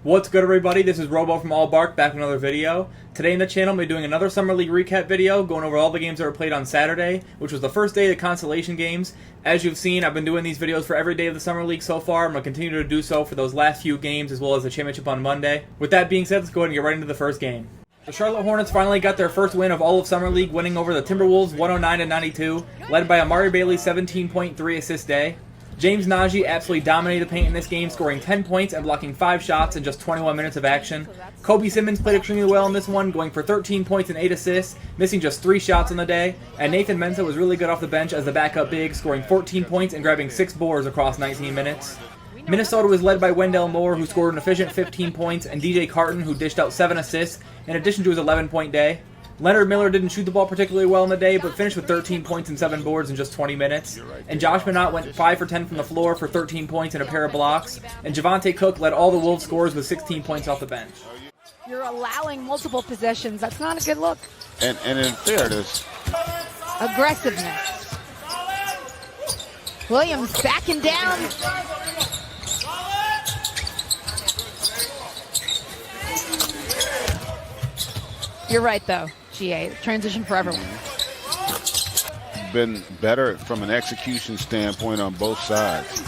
What's good, everybody? This is Robo from All Bark, back with another video. Today in the channel, I'm doing another Summer League recap video, going over all the games that were played on Saturday, which was the first day of the Consolation games. As you've seen, I've been doing these videos for every day of the Summer League so far. I'm going to continue to do so for those last few games, as well as the championship on Monday. With that being said, let's go ahead and get right into the first game. The Charlotte Hornets finally got their first win of all of Summer League, winning over the Timberwolves 109-92, led by Amari Bailey's 17.3 assist day. James Najee absolutely dominated the paint in this game, scoring 10 points and blocking 5 shots in just 21 minutes of action. Kobe Simmons played extremely well in this one, going for 13 points and 8 assists, missing just 3 shots on the day. And Nathan Mensah was really good off the bench as the backup big, scoring 14 points and grabbing 6 boards across 19 minutes. Minnesota was led by Wendell Moore, who scored an efficient 15 points, and DJ Carton, who dished out 7 assists, in addition to his 11-point day. Leonard Miller didn't shoot the ball particularly well in the day, but finished with 13 points and 7 boards in just 20 minutes. And Josh Minott went 5 for 10 from the floor for 13 points and a pair of blocks. And Javonte Cook led all the Wolves scorers with 16 points off the bench. You're allowing multiple possessions. That's not a good look. And in fairness, aggressiveness. Williams backing down. You're right, though, GA. Transition for everyone. Been better from an execution standpoint on both sides.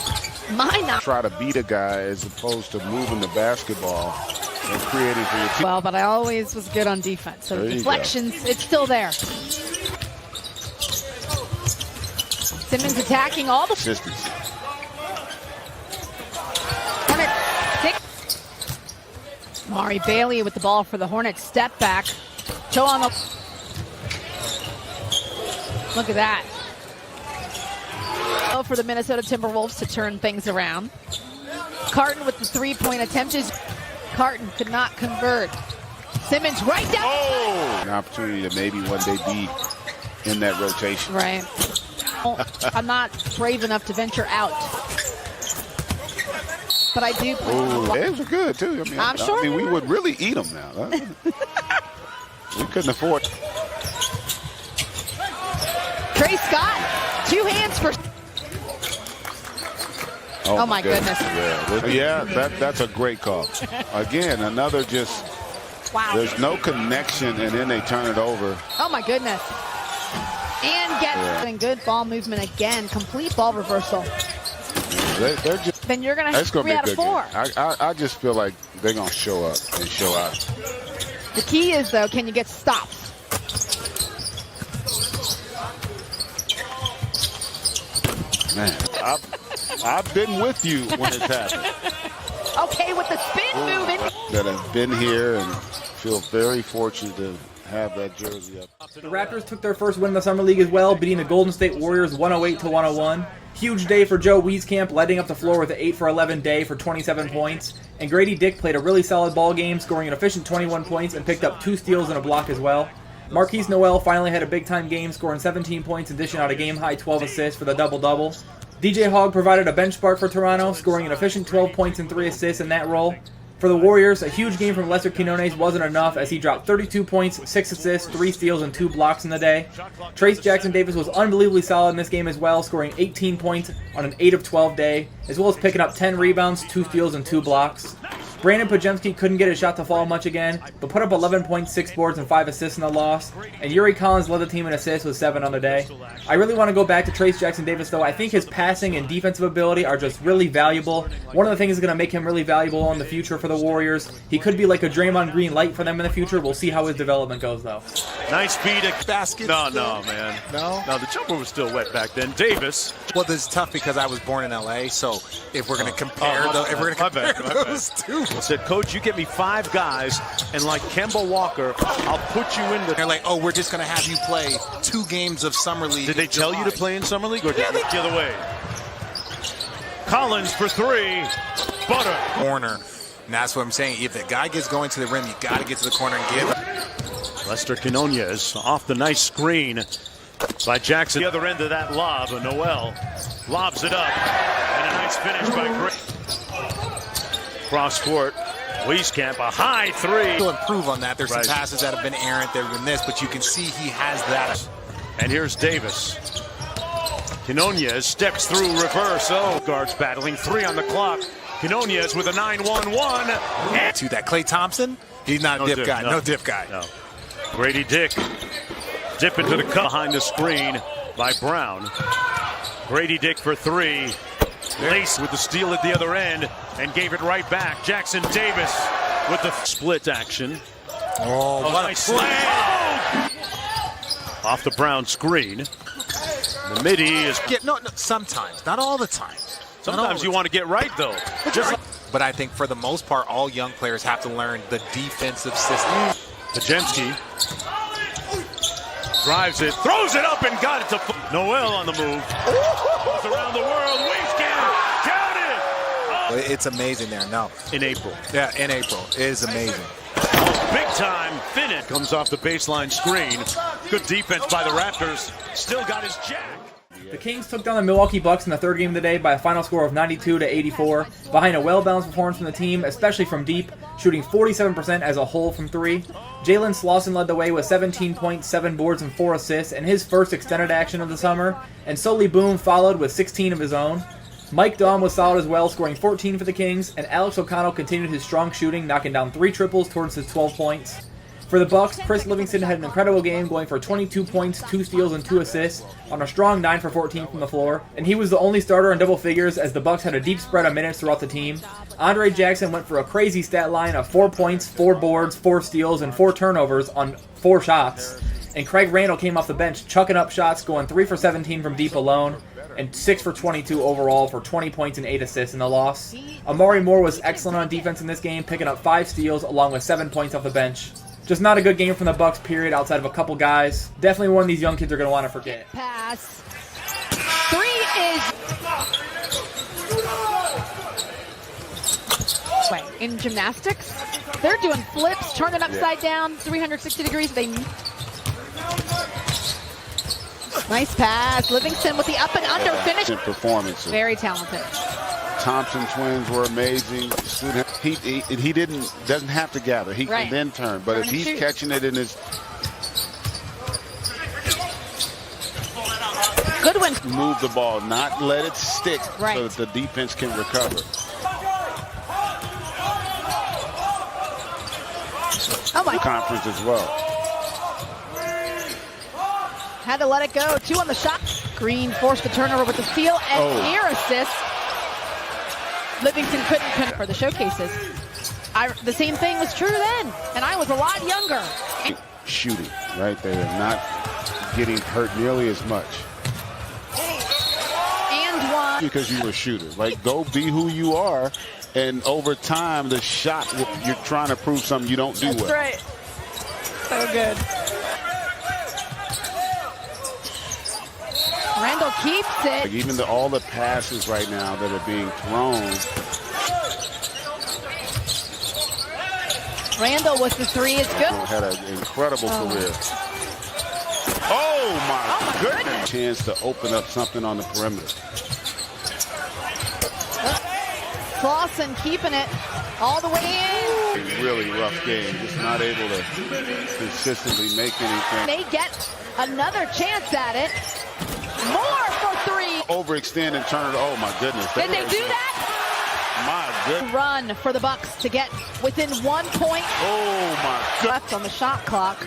Try to beat a guy as opposed to moving the basketball and creating for your team. Well, but I always was good on defense. So the deflections, it's still there. Simmons attacking all the consistency. Amari Bailey with the ball for the Hornets. Step back. Joe on the... Look at that. For the Minnesota Timberwolves to turn things around. Carton with the three-point attempt. Carton could not convert. Simmons right down. Oh! An opportunity to maybe one day be in that rotation. Right. I'm not brave enough to venture out. But I do play. They were good, too. I mean, we would really eat them now. Huh? We couldn't afford. Trey Scott, 2 hands for. Oh my goodness. Yeah, that's a great call. Again, another just. Wow. There's no connection, and then they turn it over. Oh my goodness. And getting good ball movement again. Complete ball reversal. They're just. Then you're going to have 3 out of 4. I just feel like they're going to show up and show out. The key is, though, can you get stops? Man, I've been with you when it's happened. Okay, with the spin moving. That have been here and feel very fortunate to have that jersey up. The Raptors took their first win in the Summer League as well, beating the Golden State Warriors 108-101. Huge day for Joe Wieskamp, lighting up the floor with an 8 for 11 day for 27 points. And Grady Dick played a really solid ball game, scoring an efficient 21 points and picked up 2 steals and a block as well. Marquise Noel finally had a big-time game, scoring 17 points and dishing out a game-high 12 assists for the double-double. DJ Hogg provided a bench spark for Toronto, scoring an efficient 12 points and 3 assists in that role. For the Warriors, a huge game from Lester Quinones wasn't enough as he dropped 32 points, 6 assists, 3 steals, and 2 blocks in the day. Trace Jackson-Davis was unbelievably solid in this game as well, scoring 18 points on an 8 of 12 day, as well as picking up 10 rebounds, 2 steals, and 2 blocks. Brandon Podziemski couldn't get his shot to fall much again, but put up 11.6 boards and 5 assists in the loss, and Yuri Collins led the team in assists with 7 on the day. I really want to go back to Trace Jackson-Davis, though. I think his passing and defensive ability are just really valuable. One of the things that's going to make him really valuable in the future for the Warriors. He could be like a Draymond Green light for them in the future. We'll see how his development goes, though. Nice feed at basket. No, man. No, the jumper was still wet back then. Davis. Well, this is tough because I was born in LA, so if we're going to compare, those two. I said, Coach, you get me 5 guys, and like Kemba Walker, I'll put you in the... They're like, oh, we're just going to have you play 2 games of Summer League. Did they tell you to play in Summer League, or did they the other way? Collins for 3. Butter. Corner. And that's what I'm saying. If the guy gets going to the rim, you got to get to the corner and give. Lester Quinones off the nice screen by Jackson. The other end of that lob, Noel lobs it up, and a nice finish by Gray. Cross court, Wieskamp, a high 3. He'll improve on that. There's some passes that have been errant. There have been this, but you can see he has that. And here's Davis. Quinones steps through reverse. Oh, guards battling. 3 on the clock. Quinones with a 9-1-1. To that Klay Thompson, he's not a dip guy. No dip guy. No. Grady Dick dip into the cup behind the screen by Brown. Grady Dick for three. Lace with the steal at the other end and gave it right back. Jackson Davis with the split action. Oh, what nice slam! Off the Brown screen. The midi is. No, sometimes, not all the time. Sometimes you want to get right though. But I think for the most part, all young players have to learn the defensive system. Pajemski drives it, throws it up, and got it to Noel on the move. Goes around the world, waistcounter, counted. Oh. It's amazing there. No, in April. Yeah, in April it is amazing. Oh, big time finish comes off the baseline screen. Good defense by the Raptors. Still got his jack. The Kings took down the Milwaukee Bucks in the third game of the day by a final score of 92-84, behind a well-balanced performance from the team, especially from deep, shooting 47% as a whole from three. Jalen Slauson led the way with 17 points, 7 boards, and 4 assists in his first extended action of the summer, and Solly Boom followed with 16 of his own. Mike Daum was solid as well, scoring 14 for the Kings, and Alex O'Connell continued his strong shooting, knocking down 3 triples towards his 12 points. For the Bucks, Chris Livingston had an incredible game, going for 22 points, 2 steals, and 2 assists on a strong 9 for 14 from the floor, and he was the only starter in double figures as the Bucks had a deep spread of minutes throughout the team. Andre Jackson went for a crazy stat line of 4 points, 4 boards, 4 steals, and 4 turnovers on 4 shots. And Craig Randall came off the bench, chucking up shots, going 3 for 17 from deep alone, and 6 for 22 overall for 20 points and 8 assists in the loss. Amari Moore was excellent on defense in this game, picking up 5 steals along with 7 points off the bench. Just not a good game from the Bucks, period, outside of a couple guys. Definitely one these young kids are going to want to forget. Pass. 3 is... Wait, in gymnastics, they're doing flips, turning upside down, 360 degrees. Nice pass. Livingston with the up and under finish. Performances. Very talented. Thompson twins were amazing. He doesn't have to gather. He can then turn. But if he's catching it in his Goodwin move the ball, not let it stick so that the defense can recover. Oh my! Conference as well. Had to let it go. 2 on the shot. Green forced the turnover with the steal and air assist. Livingston couldn't for the showcases. The same thing was true then, and I was a lot younger. Shooting right there, not getting hurt nearly as much. And one. Because you were a shooter. Like, go be who you are, and over time, the shot, you're trying to prove something you don't do well. That's right. So good. Randall keeps it. Like even all the passes right now that are being thrown. Randall with the 3 is good. Had an incredible career. Oh my goodness. Chance to open up something on the perimeter. Clausen keeping it all the way in. A really rough game. Just not able to consistently make anything. They get another chance at it. More for 3. Overextend and turn it. Oh my goodness. Did they do that? My goodness. Run for the Bucks to get within 1 point. Oh my God. Left on the shot clock.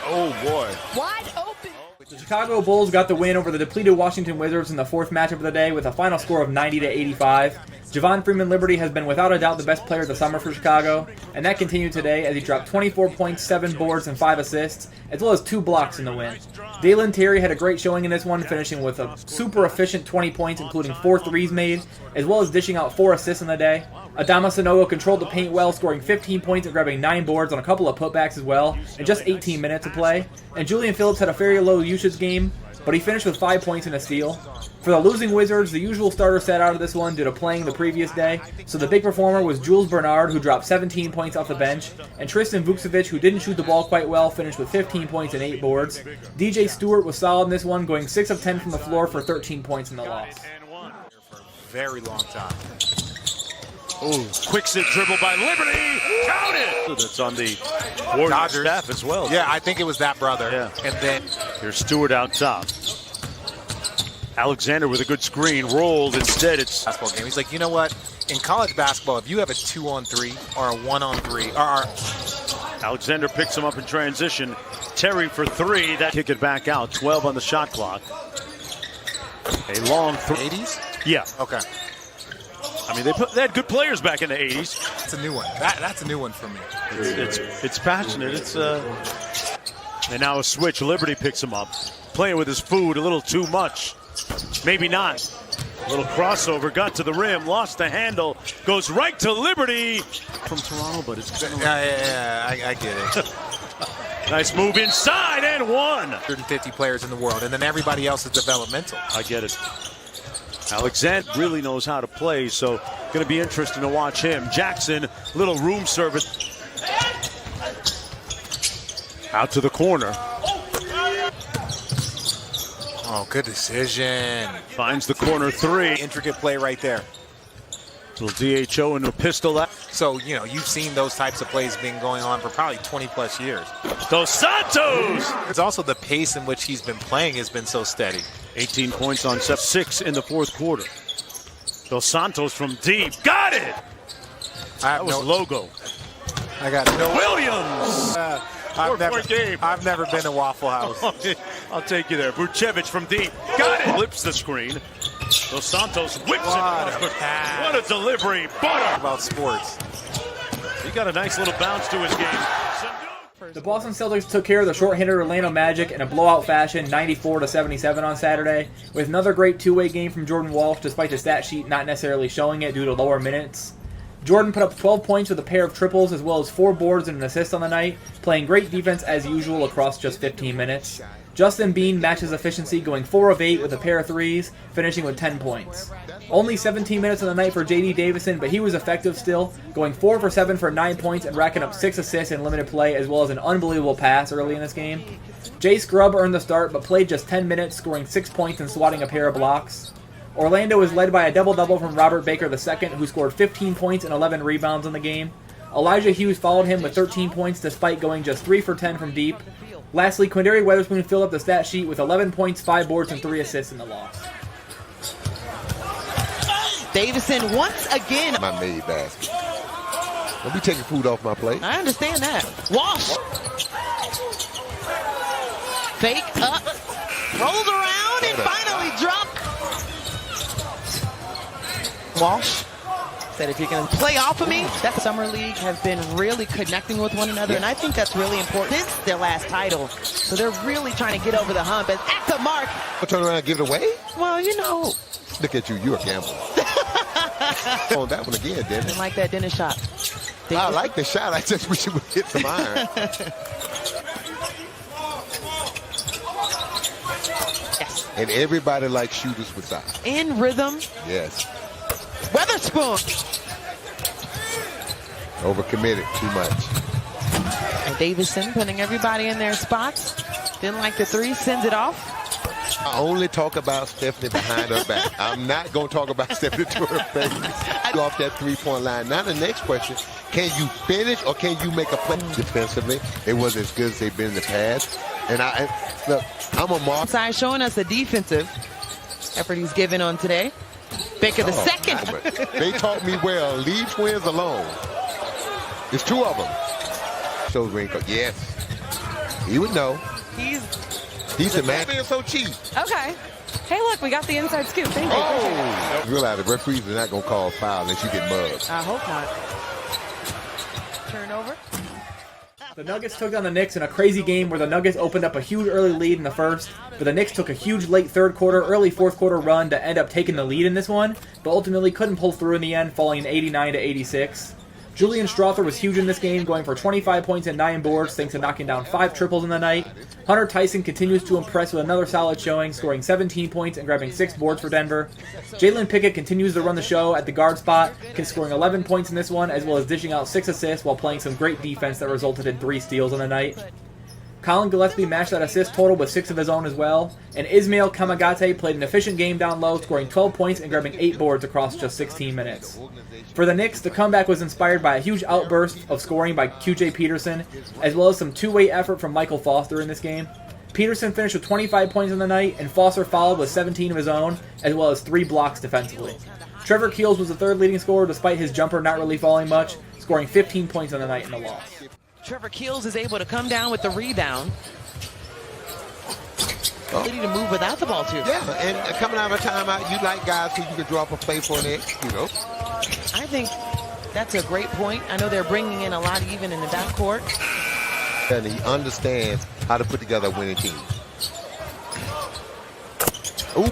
Oh boy. Wide open. The Chicago Bulls got the win over the depleted Washington Wizards in the 4th matchup of the day with a final score of 90-85. Javon Freeman-Liberty has been without a doubt the best player of the summer for Chicago, and that continued today as he dropped 24 points, 7 boards, and 5 assists, as well as 2 blocks in the win. Dalen Terry had a great showing in this one, finishing with a super efficient 20 points, including 4 threes made, as well as dishing out 4 assists in the day. Adama Sanogo controlled the paint well, scoring 15 points and grabbing 9 boards on a couple of putbacks as well, in just 18 minutes of play. And Julian Phillips had a very low usage game, but he finished with 5 points and a steal. For the losing Wizards, the usual starter sat out of this one due to playing the previous day, so the big performer was Jules Bernard, who dropped 17 points off the bench, and Tristan Vukcevic, who didn't shoot the ball quite well, finished with 15 points and 8 boards. DJ Stewart was solid in this one, going 6 of 10 from the floor for 13 points in the loss. For a very long time. Oh, quick sit dribble by Liberty. Count it! That's on the Warriors staff as well. Yeah, I think it was that brother. Yeah. And then here's Stewart out top. Alexander with a good screen, rolled. Instead, it's basketball game. He's like, you know what? in college basketball, if you have a 2-on-3 or a 1-on-3, Alexander picks him up in transition. Terry for three. That kick it back out. 12 on the shot clock. A long 80s? Yeah. Okay. I mean, they had good players back in the 80s. That's a new one. That's a new one for me. It's passionate. And now a switch. Liberty picks him up. Playing with his food a little too much. Maybe not. A little crossover, got to the rim, lost the handle, goes right to Liberty from Toronto, but it's been I get it. Nice move inside and one. 150 players in the world, and then everybody else is developmental. I get it. Alexander really knows how to play, so going to be interesting to watch him. Jackson, little room service. Out to the corner. Oh, good decision. Finds the corner three. Intricate play right there. Little DHO into a pistol. So, you know, you've seen those types of plays being going on for probably 20-plus years. Dos Santos! It's also the pace in which he's been playing has been so steady. 18 points on 6 in the fourth quarter. Dos Santos from deep. Got it! That was logo. I got no. Williams! I've never been to Waffle House. I'll take you there. Vucevic from deep. Got it! Flips the screen. Dos Santos whips it. What a delivery. Butter! About sports. He got a nice little bounce to his game. The Boston Celtics took care of the short-handed Orlando Magic in a blowout fashion, 94-77 on Saturday, with another great two-way game from Jordan Walsh, despite the stat sheet not necessarily showing it due to lower minutes. Jordan put up 12 points with a pair of triples as well as 4 boards and an assist on the night, playing great defense as usual across just 15 minutes. Justin Bean matched his efficiency, going 4 of 8 with a pair of threes, finishing with 10 points. Only 17 minutes on the night for J.D. Davison, but he was effective still, going 4 for 7 for 9 points and racking up 6 assists in limited play as well as an unbelievable pass early in this game. Jay Scrubb earned the start but played just 10 minutes, scoring 6 points and swatting a pair of blocks. Orlando was led by a double-double from Robert Baker II, who scored 15 points and 11 rebounds in the game. Elijah Hughes followed him with 13 points despite going just 3 for 10 from deep. Lastly, Quindary Weatherspoon filled up the stat sheet with 11 points, 5 boards, and 3 assists in the loss. Davison once again. My made basket. Don't be taking food off my plate. I understand that. Walsh. Fake up. Rolls around and finally dropped. Walsh said, if you can play off of me, that Summer League has been really connecting with one another, and I think that's really important. This is their last title, so they're really trying to get over the hump. And at the mark. Turn around and give it away? Well, you know. Look at you. You're a gambler. On that one again, Dennis. Didn't like that Dennis shot. I like the shot. I just wish it would hit some iron. Yes. And everybody likes shooters with size. In rhythm. Yes. Weatherspoon. Overcommitted too much. And Davison putting everybody in their spots. Didn't like the three, sends it off. I only talk about Stephanie behind her back. I'm not going to talk about Stephanie to her face. Go off that three-point line. Now the next question, can you finish or can you make a play defensively? It wasn't as good as they've been in the past. And look, I'm a mark. Side showing us the defensive effort he's given on today. Baker the second. They taught me well. Leave twins alone. There's 2 of them. Shows ring. Yes. He would know. He's the man. Being so cheap. Okay. Hey, look, we got the inside scoop. Thank you. Oh! You realize the referees are not going to call a foul unless you get mugged. I hope not. Turnover. The Nuggets took down the Knicks in a crazy game where the Nuggets opened up a huge early lead in the first, but the Knicks took a huge late third quarter, early fourth quarter run to end up taking the lead in this one, but ultimately couldn't pull through in the end, falling 89-86. Julian Strawther was huge in this game, going for 25 points and 9 boards thanks to knocking down 5 triples in the night. Hunter Tyson continues to impress with another solid showing, scoring 17 points and grabbing 6 boards for Denver. Jalen Pickett continues to run the show at the guard spot, scoring 11 points in this one, as well as dishing out 6 assists while playing some great defense that resulted in 3 steals in the night. Colin Gillespie matched that assist total with 6 of his own as well, and Ismail Kamagate played an efficient game down low, scoring 12 points and grabbing 8 boards across just 16 minutes. For the Knicks, the comeback was inspired by a huge outburst of scoring by QJ Peterson, as well as some two-way effort from Michael Foster in this game. Peterson finished with 25 points in the night, and Foster followed with 17 of his own, as well as 3 blocks defensively. Trevor Keels was the third leading scorer despite his jumper not really falling much, scoring 15 points on the night in the loss. Trevor Keels is able to come down with the rebound. Ability to move without the ball, too. Yeah, and coming out of a timeout, you like guys who you can draw up a play for an execute. I think that's a great point. I know they're bringing in a lot even in the backcourt. And he understands how to put together a winning team. Ooh.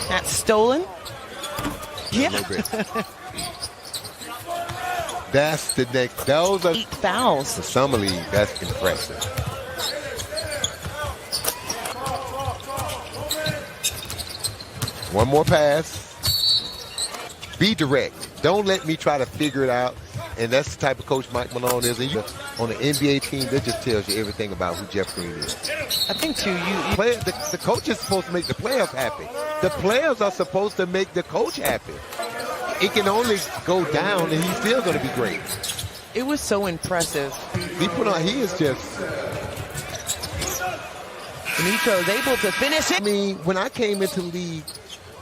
That's stolen. Yeah. A little bit. That's the next. Those are 8 fouls. the summer league. That's impressive. One more pass. Be direct. Don't let me try to figure it out. And that's the type of coach Mike Malone is. And you, on the NBA team, that just tells you everything about who Jeff Green is. I think, too, The coach is supposed to make the players happy. The players are supposed to make the coach happy. It can only go down, and he's still going to be great. it was so impressive. He is just... Dimitro is able to finish it. I mean, when I came into the league,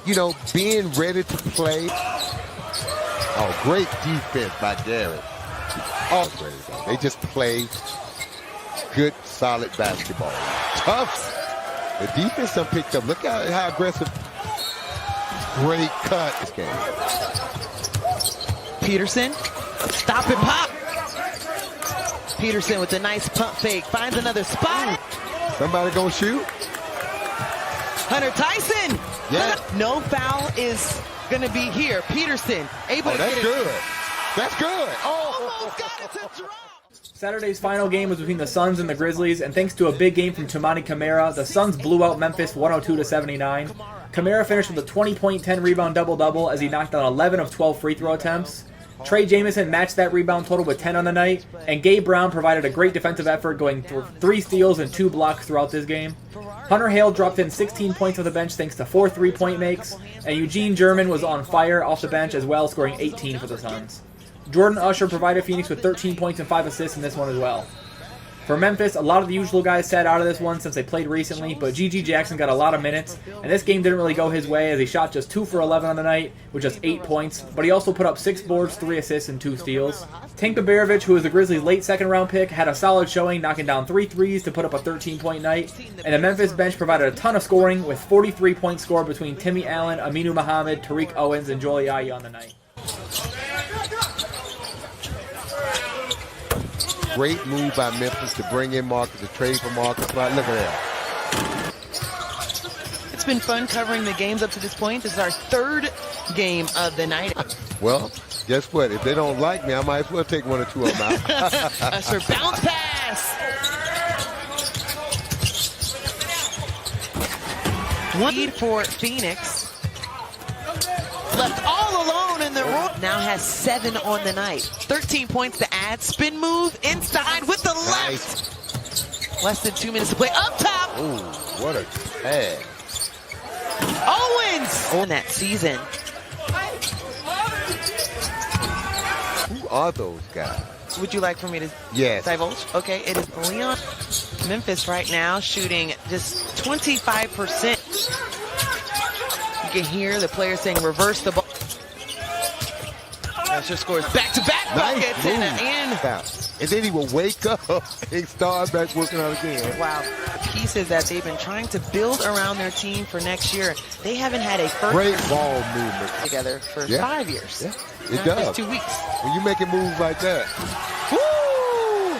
you know, being ready to play. Oh, great defense by Garrett. Oh, great. They just play good, solid basketball. Tough. The defense done picked up. Look how aggressive. Great cut this game. Peterson, stop and pop. Peterson with a nice pump fake, finds another spot. Somebody gonna shoot? Hunter Tyson. Yeah. No foul is gonna be here. Peterson able to that's get it. good. That's good. Oh, Almost got it to drop. Saturday's final game was between the Suns and the Grizzlies, and thanks to a big game from Toumani Camara, the Suns blew out Memphis 102-79. Camara finished with a 20-point, 10-rebound double-double as he knocked down 11 of 12 free throw attempts. Trey Jamison matched that rebound total with 10 on the night, and Gabe Brown provided a great defensive effort, going through 3 steals and 2 blocks throughout this game. Hunter Hale dropped in 16 points off the bench thanks to 4 3-point makes, and Eugene German was on fire off the bench as well, scoring 18 for the Suns. Jordan Usher provided Phoenix with 13 points and 5 assists in this one as well. For Memphis, a lot of the usual guys sat out of this one since they played recently, but G.G. Jackson got a lot of minutes, and this game didn't really go his way as he shot just 2 for 11 on the night with just 8 points, but he also put up 6 boards, 3 assists, and 2 steals. Tank Baberovic, who was the Grizzlies' late second-round pick, had a solid showing, knocking down 3 threes to put up a 13-point night, and the Memphis bench provided a ton of scoring with 43 points scored between Timmy Allen, Aminu Mohammed, Tariq Owens, and Joel Ayayi on the night. great move by Memphis to bring in Marcus, to trade for Marcus. Look at that. It's been fun covering the games up to this point. This is our 3rd game of the night. Well, guess what? If they don't like me, I might as well take 1 or 2 of them out. Usher bounce pass. One lead for Phoenix. Left all alone in the room. Now has 7 on the night. 13 points to add. Spin move inside with the left. Nice. Less than 2 minutes to play. Up top. Ooh, what a pass. Owens on that season. Who are those guys? Would you like for me to Yes. divulge? Okay, it is Leon. Memphis right now shooting just 25%. You can hear the players saying reverse the ball. Usher scores back-to-back buckets. And then he will wake up and start back working out again. Wow. The pieces that they've been trying to build around their team for next year. They haven't had a first Great ball movement. together for 5 years. Yeah, it Not does. just 2 weeks. When you making moves like that. Woo!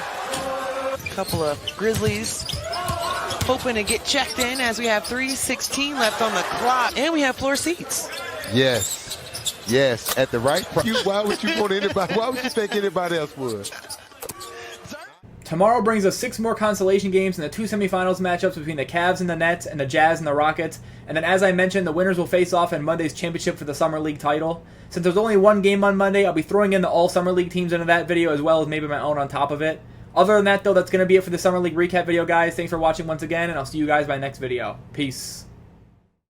A couple of Grizzlies hoping to get checked in as we have 3:16 left on the clock. And we have floor seats. Yes. Yes. At the right price. Why would you want anybody? Why would you think anybody else would? Tomorrow brings us 6 more consolation games and the 2 semifinals matchups between the Cavs and the Nets and the Jazz and the Rockets. And then, as I mentioned, the winners will face off in Monday's championship for the Summer League title. Since there's only 1 game on Monday, I'll be throwing in the all Summer League teams into that video as well as maybe my own on top of it. Other than that, though, that's going to be it for the Summer League recap video, guys. Thanks for watching once again, and I'll see you guys by next video. Peace.